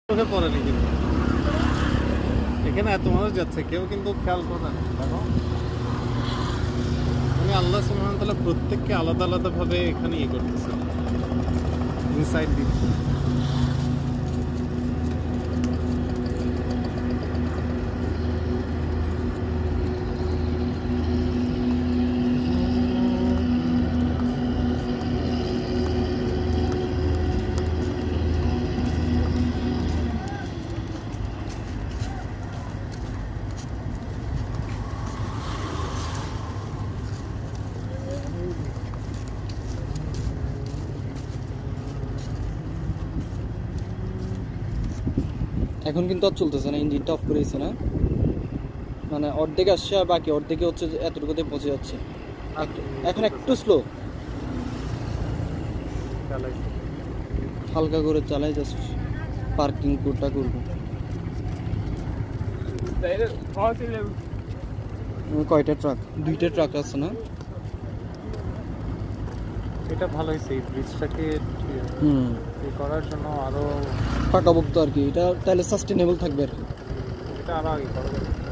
চোখে পড়েনি কিন্তু এখানে এত মানুষ যাচ্ছে কেউ কিন্তু খেয়াল করে না। দেখো মানে আল্লাহ সুবহানাহু ওয়া তাআলা প্রত্যেককে আলাদা আলাদা ভাবে এখানে ইয়ে করতেছে, ইনসাইড দিচ্ছে। এখন কিন্তু আর চলতেছে না, ইঞ্জিনটা অফ করেছে না, মানে অর্ধেক আসছে আর বাকি অর্ধেকে হচ্ছে এতটুকুতে পৌঁছে যাচ্ছে। এখন একটু স্লো, হালকা করে চালাই, জাস্ট পার্কিং কোডটা করবো। কয়টা ট্রাক? দুইটা ট্রাক আছে না? এটা ভালো হয়েছে এই ব্রিজটাকে করার জন্য, আরো পাকাপোক্ত আর কি, এটা তাহলে সাস্টেনেবল থাকবে আর কি। এটা আরো আগে করা যাবে।